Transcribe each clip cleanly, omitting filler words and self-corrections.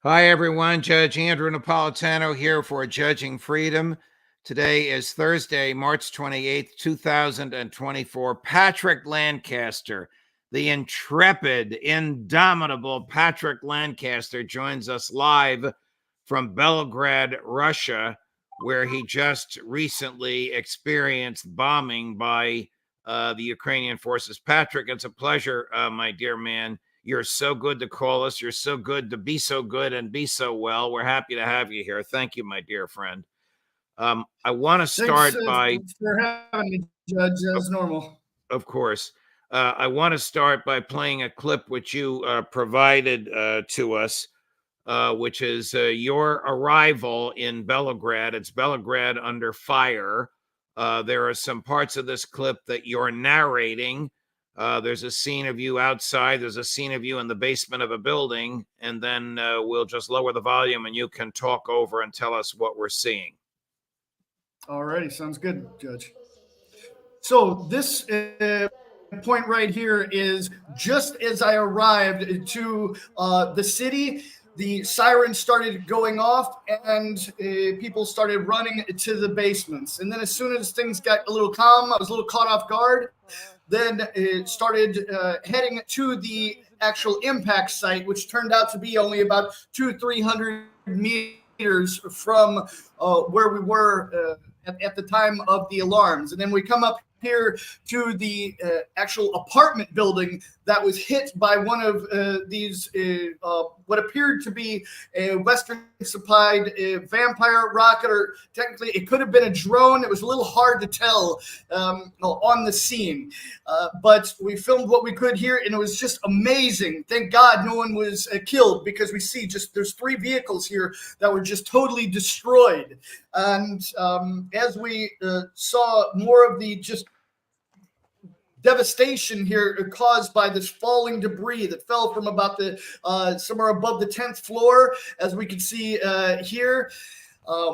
Hi, everyone. Judge Andrew Napolitano here for Judging Freedom. Today is Thursday, March 28th, 2024. Patrick Lancaster, the intrepid, indomitable Patrick Lancaster, joins us live from Belgorod, Russia, where he just recently experienced bombing by the Ukrainian forces. Patrick, it's a pleasure, my dear man. You're so good to call us. You're so good to be so good and be so well. We're happy to have you here. Thank you, my dear friend. I want to Thanks start by, for having me, Judge, as normal. of course, I want to start by playing a clip which you provided to us, which is your arrival in Belgorod. It's Belgorod under fire. There are some parts of this clip that you're narrating. There's a scene of you outside. There's a scene of you in the basement of a building. And then we'll just lower the volume and you can talk over and tell us what we're seeing. All righty. Sounds good, Judge. So this point right here is just as I arrived to the city, the sirens started going off and people started running to the basements. And then as soon as things got a little calm, I was a little caught off guard. Then it started heading to the actual impact site, which turned out to be only about 200-300 meters from where we were at the time of the alarms. And then we come up here to the actual apartment building that was hit by one of these what appeared to be a Western supplied vampire rocket, or technically it could have been a drone. It was a little hard to tell on the scene, but we filmed what we could here, and it was just amazing. Thank God no one was killed, because we see just there's 3 vehicles here that were just totally destroyed. And as we saw more of the just devastation here caused by this falling debris that fell from about the somewhere above the 10th floor, as we can see here,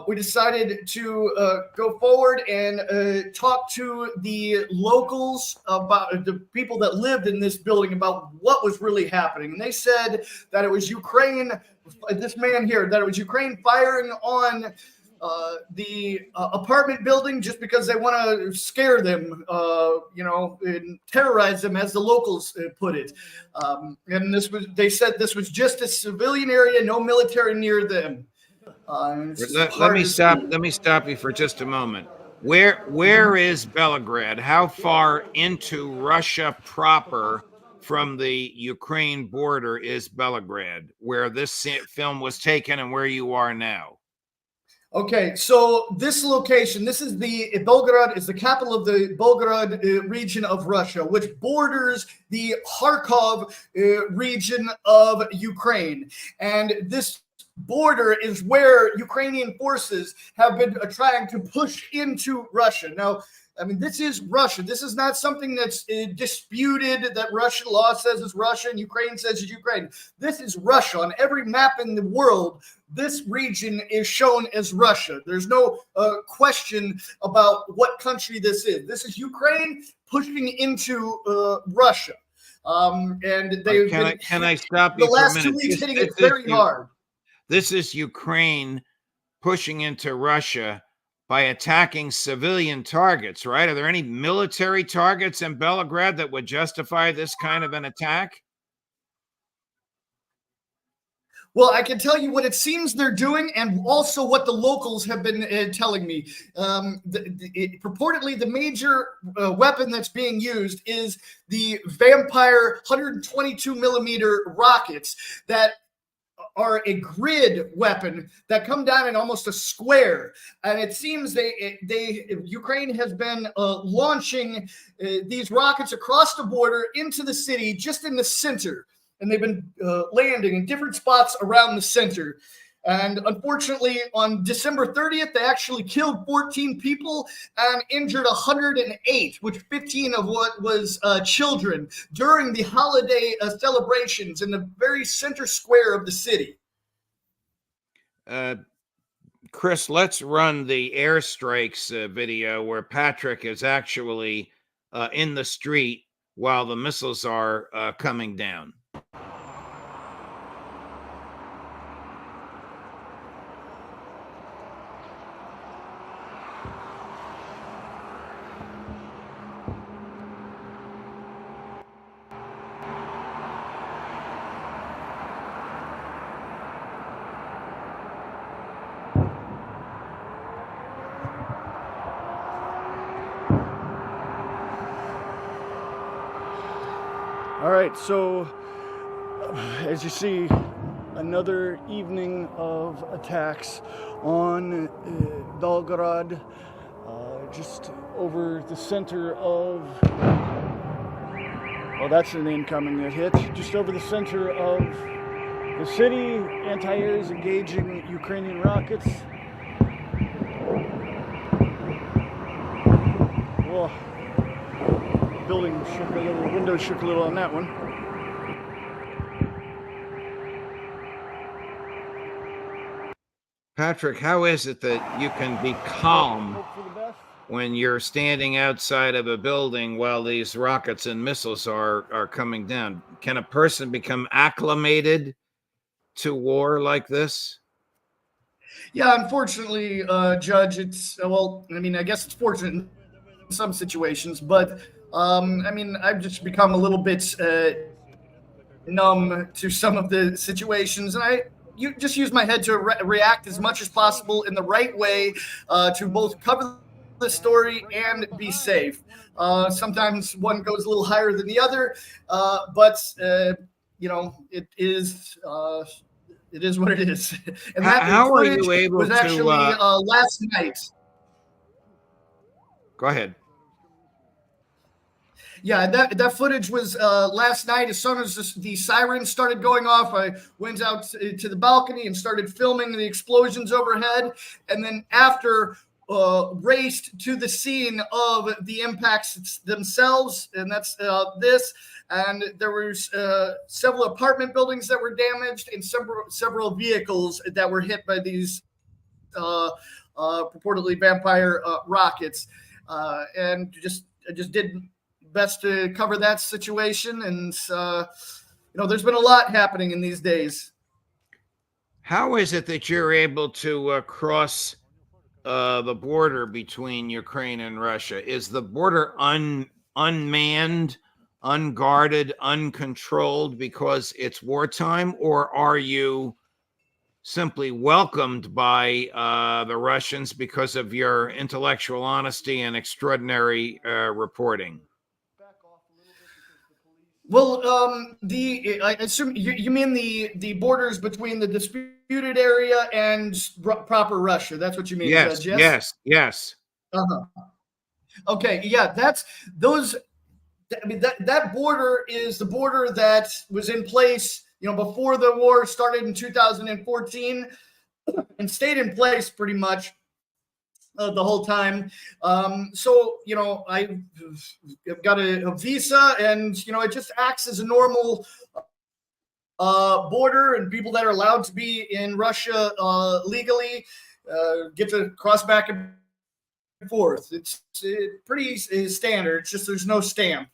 we decided to go forward and talk to the locals, about the people that lived in this building, about what was really happening. And they said that it was Ukraine, this man here, that it was Ukraine firing on the apartment building just because they want to scare them, and terrorize them, as the locals put it. And they said this was just a civilian area, no military near them. Let me stop you for just a moment. Where is Belgorod? How far into Russia proper from the Ukraine border is Belgorod, where this film was taken and where you are now? Okay, so this location, this is Belgorod is the capital of the Belgorod region of Russia, which borders the Kharkov region of Ukraine. And this border is where Ukrainian forces have been trying to push into Russia. Now, I mean, this is Russia. This is not something that's disputed, that Russian law says is Russia and Ukraine says is Ukraine. This is Russia. On every map in the world, this region is shown as Russia. There's no question about what country this is. This is Ukraine pushing into Russia. And they've can I stop you the last for a minute? 2 weeks hitting it very hard. This is Ukraine pushing into Russia by attacking civilian targets, right? Are there any military targets in Belgorod that would justify this kind of an attack? Well, I can tell you what it seems they're doing, and also what the locals have been telling me. Purportedly, the major weapon that's being used is the Vampire 122 millimeter rockets that are a grid weapon that come down in almost a square. And it seems Ukraine has been launching these rockets across the border into the city, just in the center. And they've been landing in different spots around the center. And unfortunately, on December 30th, they actually killed 14 people and injured 108, which 15 of what was children, during the holiday celebrations in the very center square of the city. Chris, let's run the airstrikes video where Patrick is actually in the street while the missiles are coming down. All right, so as you see, another evening of attacks on Belgorod, just over the center of, well, that's an incoming that hit, just over the center of the city. Anti-air is engaging Ukrainian rockets. Whoa. Building shook a little, windows shook a little on that one. Patrick, how is it that you can be calm when you're standing outside of a building while these rockets and missiles are coming down? Can a person become acclimated to war like this? Yeah, unfortunately, Judge, it's, well, I mean, I guess it's fortunate in some situations, but I mean, I've just become a little bit numb to some of the situations, and you just use my head to react as much as possible in the right way to both cover the story and be safe. Sometimes one goes a little higher than the other, but you know, it is what it is. And that How are footage you able was actually to? last night. Go ahead. Yeah, that footage was last night. As soon as the sirens started going off, I went out to the balcony and started filming the explosions overhead. And then after, raced to the scene of the impacts themselves, and that's this. And there was several apartment buildings that were damaged and several vehicles that were hit by these purportedly vampire rockets. And I just did best to cover that situation. And you know, there's been a lot happening in these days. How is it that you're able to cross the border between Ukraine and Russia? Is the border unmanned, unguarded, uncontrolled because it's wartime, or are you simply welcomed by the Russians because of your intellectual honesty and extraordinary reporting? Well, I assume you mean the borders between the disputed area and proper Russia. That's what you mean, Yes, Judge? Yes. yes. Uh-huh. Okay, yeah, that's those. I mean, that border is the border that was in place, you know, before the war started in 2014, and stayed in place pretty much the whole time. So, you know, I've got a visa, and, you know, it just acts as a normal border, and people that are allowed to be in Russia legally get to cross back and forth. It's pretty standard. It's just there's no stamp.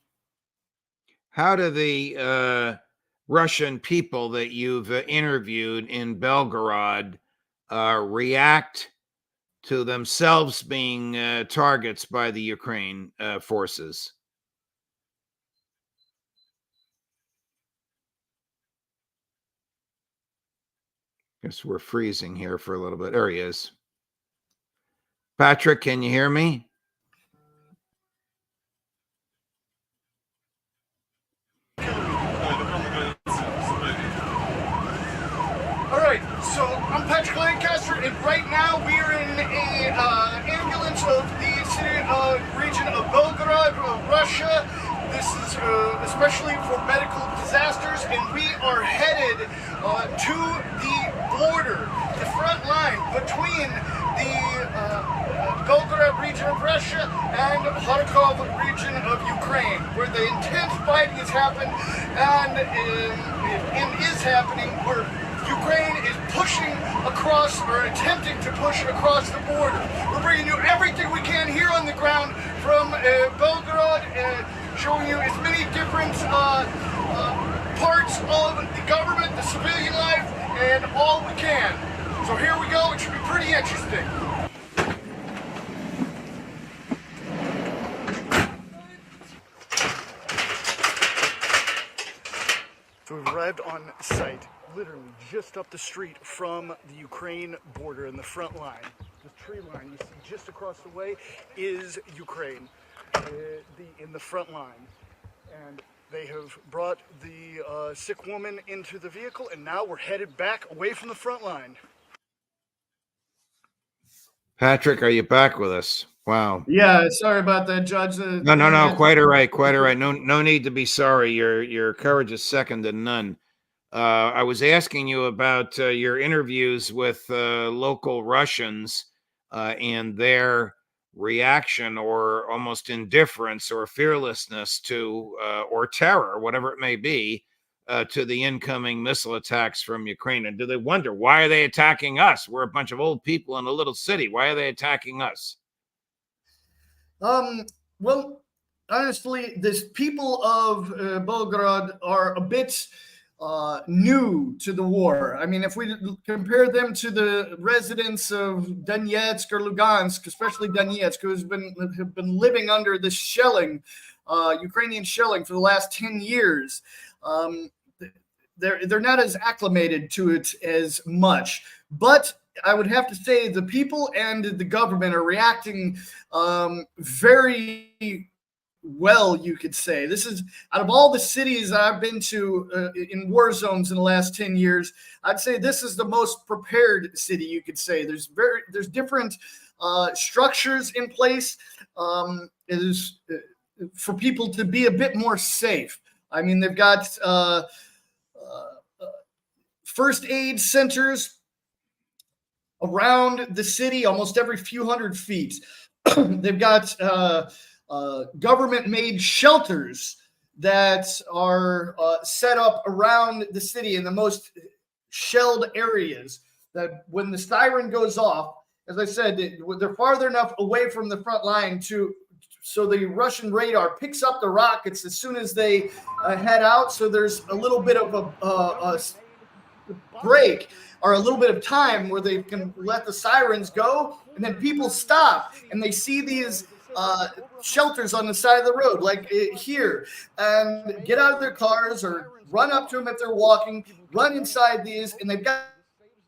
How do the Russian people that you've interviewed in Belgorod react to themselves being targets by the Ukraine forces? Guess we're freezing here for a little bit. There he is. Patrick, can you hear me? All right, so I'm Patrick Lancaster, and right now we are in a ambulance of the city region of Belgorod, Russia. This is especially for medical disasters, and we are headed to the border, the front line between the Belgorod region of Russia and Kharkov region of Ukraine, where the intense fighting has happened and is happening, where Ukraine is pushing across, or attempting to push across the border. We're bringing you everything we can here on the ground from Belgorod, showing you as many different parts of the government, the civilian life, and all we can. So here we go. It should be pretty interesting. So we've arrived on site, literally just up the street from the Ukraine border in the front line. The tree line you see just across the way is Ukraine, in the front line. And They have brought the sick woman into the vehicle, and now we're headed back away from the front line. Patrick, are you back with us? Wow. Yeah, sorry about that, Judge. No. Quite all right. Quite all right. No need to be sorry. Your courage is second to none. I was asking you about your interviews with local Russians and their reaction or almost indifference or fearlessness to or terror, whatever it may be, to the incoming missile attacks from Ukraine. And do they wonder, why are they attacking us? We're a bunch of old people in a little city. Why are they attacking us? Well, honestly, the people of Belgorod are a bit new to the war. I mean, if we compare them to the residents of Donetsk or Lugansk, especially Donetsk, who have been living under this shelling, Ukrainian shelling for the last 10 years, they're not as acclimated to it as much. But I would have to say the people and the government are reacting very well, you could say. This is, out of all the cities I've been to in war zones in the last 10 years, I'd say this is the most prepared city, you could say. There's different structures in place for people to be a bit more safe. I mean, they've got first aid centers around the city almost every few hundred feet. They've got government-made shelters that are set up around the city in the most shelled areas, that when the siren goes off, as I said, they're farther enough away from the front line so the Russian radar picks up the rockets as soon as they head out. So there's a little bit of a break or a little bit of time where they can let the sirens go, and then people stop and they see these shelters on the side of the road, like here, and get out of their cars or run up to them if they're walking, run inside these, and they've got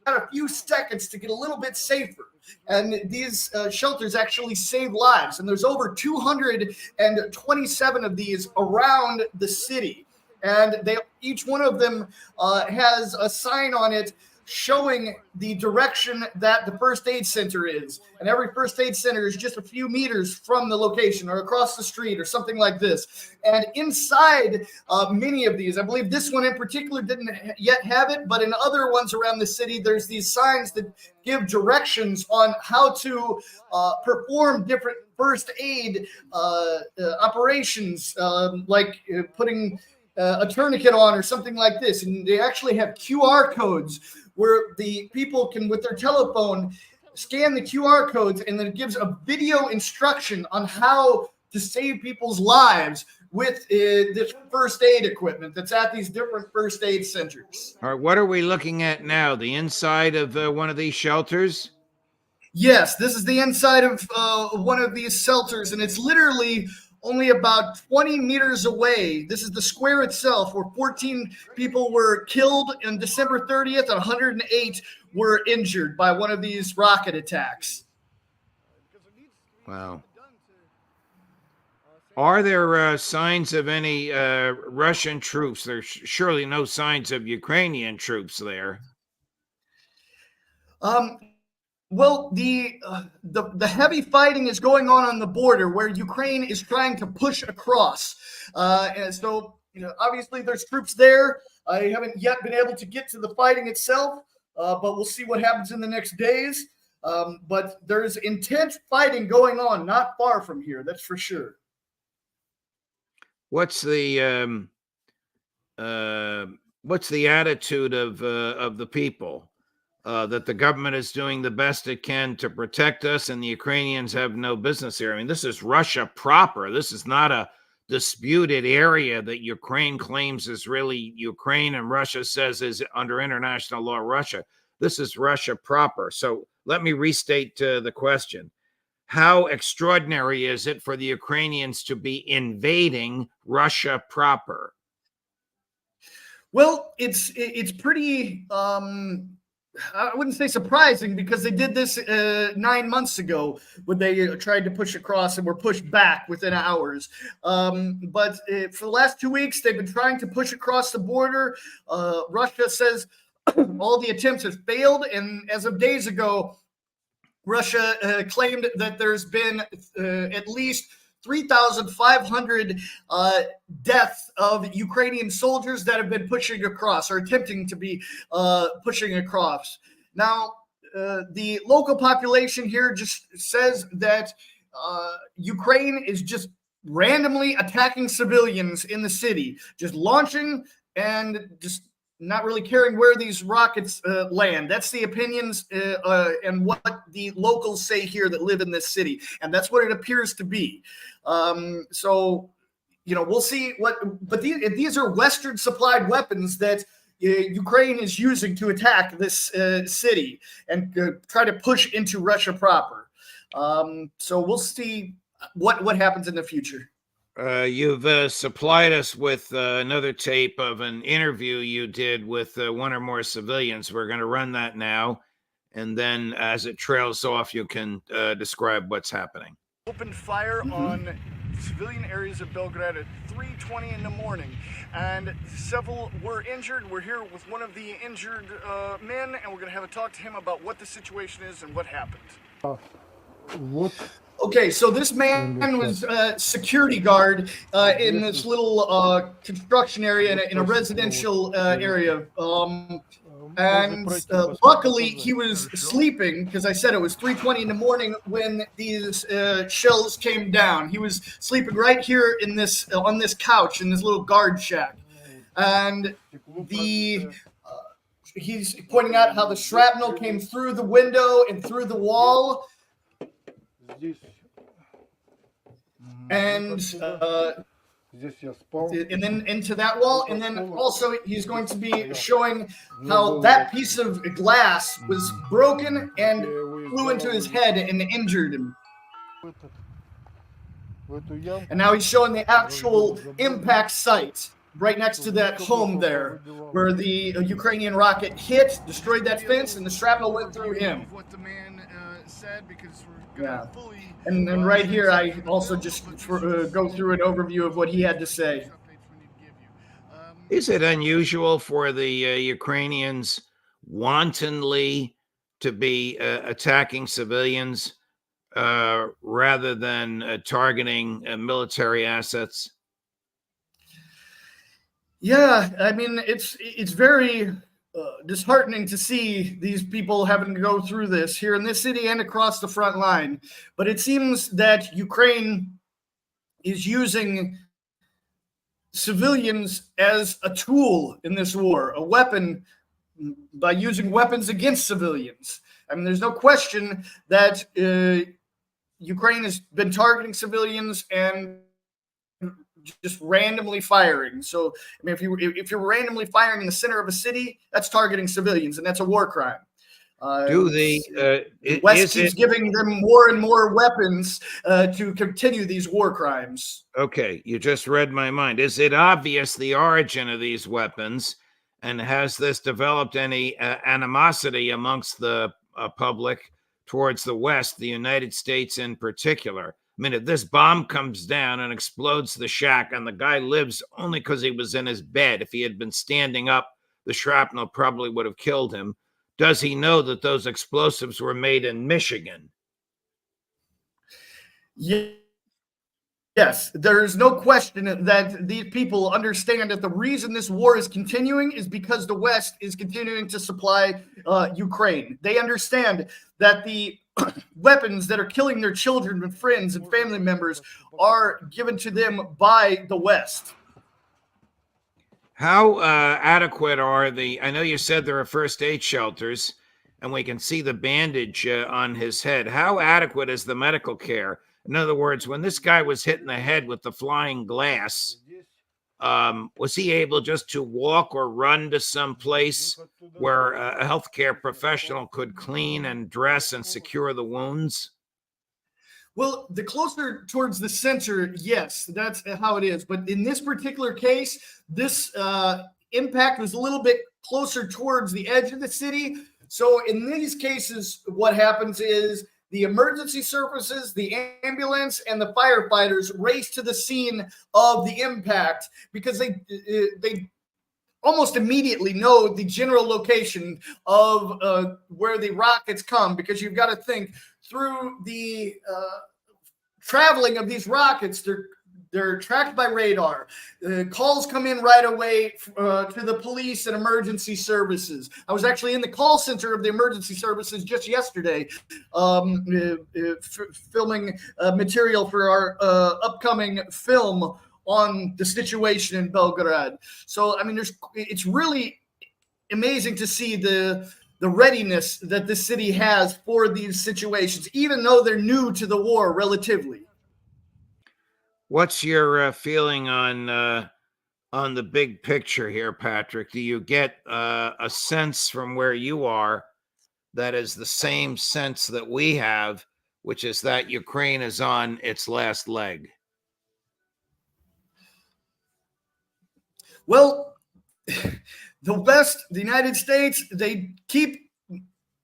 a few seconds to get a little bit safer. And these shelters actually save lives, and there's over 227 of these around the city. And each one of them has a sign on it showing the direction that the first aid center is. And every first aid center is just a few meters from the location or across the street or something like this. And inside many of these, I believe this one in particular didn't yet have it, but in other ones around the city, there's these signs that give directions on how to perform different first aid operations, like putting a tourniquet on or something like this. And they actually have QR codes where the people can, with their telephone, scan the QR codes, and then it gives a video instruction on how to save people's lives with this first aid equipment that's at these different first aid centers. All right, what are we looking at now? The inside of one of these shelters? Yes, this is the inside of one of these shelters, and it's literally only about 20 meters away. This is the square itself, where 14 people were killed on December 30th and 108 were injured by one of these rocket attacks. Wow. Are there signs of any Russian troops? There's surely no signs of Ukrainian troops there. Well, the heavy fighting is going on the border where Ukraine is trying to push across. And so, obviously there's troops there. I haven't yet been able to get to the fighting itself, but we'll see what happens in the next days. But there's intense fighting going on not far from here, that's for sure. What's the attitude of the people? That the government is doing the best it can to protect us, and the Ukrainians have no business here. I mean, this is Russia proper. This is not a disputed area that Ukraine claims is really Ukraine, and Russia says is under international law Russia. This is Russia proper. So let me restate the question. How extraordinary is it for the Ukrainians to be invading Russia proper? Well, it's pretty I wouldn't say surprising, because they did this 9 months ago when they tried to push across and were pushed back within hours. But for the last 2 weeks, they've been trying to push across the border. Russia says all the attempts have failed. And as of days ago, Russia claimed that there's been at least 3,500 deaths of Ukrainian soldiers that have been pushing across, or attempting to be pushing across. Now, the local population here just says that Ukraine is just randomly attacking civilians in the city, just launching and just not really caring where these rockets land. That's the opinions and what the locals say here that live in this city. And that's what it appears to be. So, we'll see but these are Western supplied weapons that Ukraine is using to attack this city and try to push into Russia proper. So we'll see what happens in the future. You've supplied us with another tape of an interview you did with one or more civilians. We're going to run that now, and then as it trails off, you can describe what's happening. Opened fire on civilian areas of Belgorod at 3:20 in the morning, and several were injured. We're here with one of the injured men, and we're going to have a talk to him about what the situation is and what happened. Okay, so this man was a security guard in this little construction area in a residential area. And luckily, he was sleeping, because I said it was 3:20 in the morning when these shells came down. He was sleeping right here in this on this couch in this little guard shack. And he's pointing out how the shrapnel came through the window and through the wall. And then into that wall, and then also he's going to be showing how that piece of glass was broken and flew into his head and injured him. And now he's showing the actual impact site right next to that home there, where the Ukrainian rocket hit, destroyed that fence, and the shrapnel went through him. What the man said, because yeah. And then right here, I also just go through an overview of what he had to say. Is it unusual for the Ukrainians wantonly to be attacking civilians rather than targeting military assets? Yeah, I mean, it's very disheartening to see these people having to go through this here in this city and across the front line. But it seems that Ukraine is using civilians as a tool in this war, a weapon, by using weapons against civilians. I mean, there's no question that Ukraine has been targeting civilians and just randomly firing. So, I mean, if you're randomly firing in the center of a city, that's targeting civilians, and that's a war crime. The West keeps giving them more and more weapons to continue these war crimes. Okay, you just read my mind. Is it obvious the origin of these weapons, and has this developed any animosity amongst the public towards the West, the United States in particular? I mean, if this bomb comes down and explodes the shack and the guy lives only because he was in his bed, if he had been standing up, the shrapnel probably would have killed him. Does he know that those explosives were made in Michigan? Yes, there's no question that these people understand that the reason this war is continuing is because the West is continuing to supply Ukraine. They understand that the weapons that are killing their children and friends and family members are given to them by the West. How adequate are I know you said there are first aid shelters, and we can see the bandage on his head. How adequate is the medical care? In other words, when this guy was hit in the head with the flying glass, was he able just to walk or run to some place where a healthcare professional could clean and dress and secure the wounds? Well, the closer towards the center, yes, that's how it is. But in this particular case, this impact was a little bit closer towards the edge of the city. So in these cases, what happens is the emergency services, the ambulance, and the firefighters race to the scene of the impact because they almost immediately know the general location of where the rockets come, because you've got to think through the traveling of these rockets. They're tracked by radar. Calls come in right away to the police and emergency services. I was actually in the call center of the emergency services just yesterday, filming material for our upcoming film on the situation in Belgorod. So, I mean, it's really amazing to see the readiness that the city has for these situations, even though they're new to the war relatively. What's your feeling on the big picture here, Patrick? Do you get a sense from where you are that is the same sense that we have, which is that Ukraine is on its last leg? Well, the United States, they keep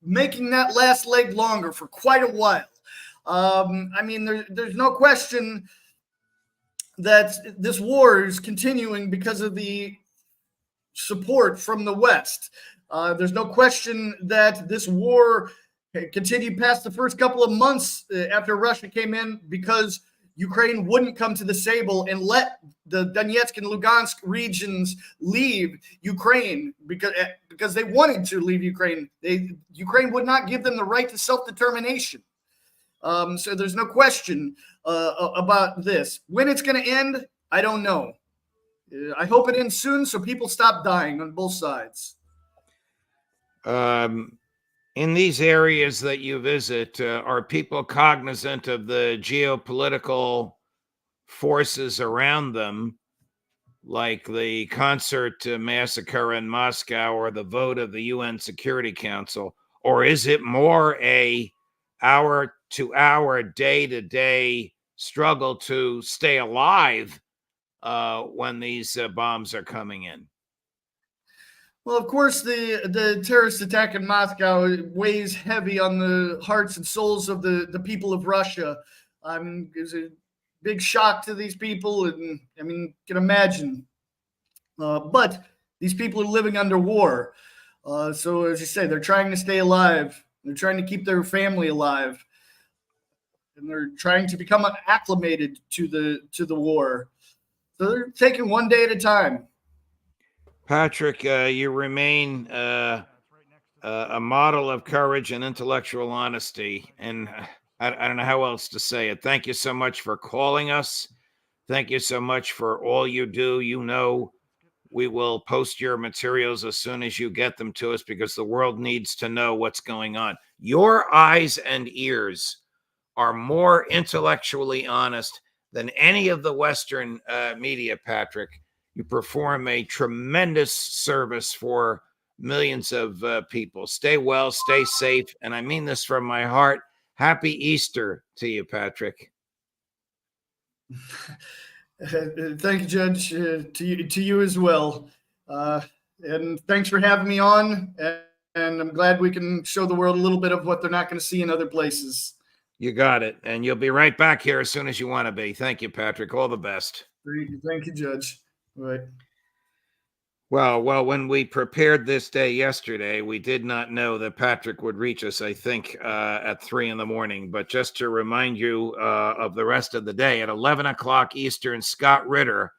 making that last leg longer for quite a while. I mean, there's no question that this war is continuing because of the support from the West. There's no question that this war continued past the first couple of months after Russia came in, because Ukraine wouldn't come to the table and let the Donetsk and Lugansk regions leave Ukraine because they wanted to leave Ukraine. Ukraine would not give them the right to self-determination. So there's no question about this. When it's going to end, I don't know. I hope it ends soon so people stop dying on both sides. In these areas that you visit, are people cognizant of the geopolitical forces around them, like the concert massacre in Moscow or the vote of the UN Security Council? Or is it more a hour-to-hour, day-to-day struggle to stay alive when these bombs are coming in? Well, of course, the terrorist attack in Moscow weighs heavy on the hearts and souls of the people of Russia. It's a big shock to these people, and I mean, you can imagine. But these people are living under war. So, as you say, they're trying to stay alive. They're trying to keep their family alive, and they're trying to become acclimated to the war. So they're taking one day at a time. Patrick, you remain a model of courage and intellectual honesty, and I don't know how else to say it. Thank you so much for calling us. Thank you so much for all you do. You know, we will post your materials as soon as you get them to us, because the world needs to know what's going on. Your eyes and ears are more intellectually honest than any of the Western media, Patrick. You perform a tremendous service for millions of people. Stay well, stay safe, and I mean this from my heart. Happy Easter to you, Patrick. Thank you, Judge. To you as well. And thanks for having me on. And I'm glad we can show the world a little bit of what they're not going to see in other places. You got it. And you'll be right back here as soon as you want to be. Thank you, Patrick. All the best. Thank you, Judge. Right. Well, when we prepared this day yesterday, we did not know that Patrick would reach us, I think, at 3 a.m. But just to remind you of the rest of the day, at 11 o'clock Eastern, Scott Ritter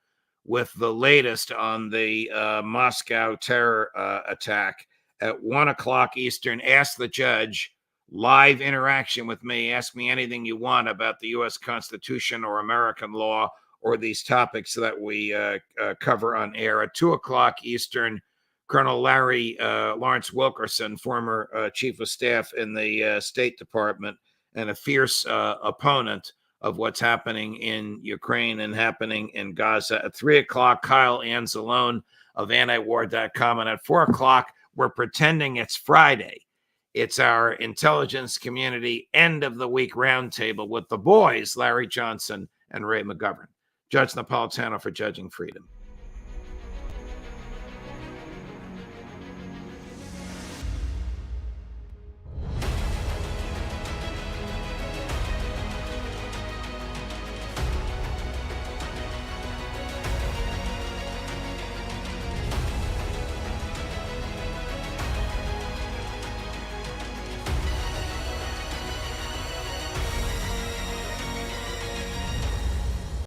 with the latest on the Moscow terror attack. At 1 o'clock Eastern, Ask the Judge, live interaction with me. Ask me anything you want about the U.S. Constitution or American law, or these topics that we cover on air. At 2 o'clock Eastern, Colonel Larry Lawrence Wilkerson, former chief of staff in the State Department and a fierce opponent of what's happening in Ukraine and happening in Gaza. At 3 o'clock, Kyle Anzalone of antiwar.com. And at 4 o'clock, we're pretending it's Friday. It's our intelligence community end of the week roundtable with the boys, Larry Johnson and Ray McGovern. Judge Napolitano for Judging Freedom.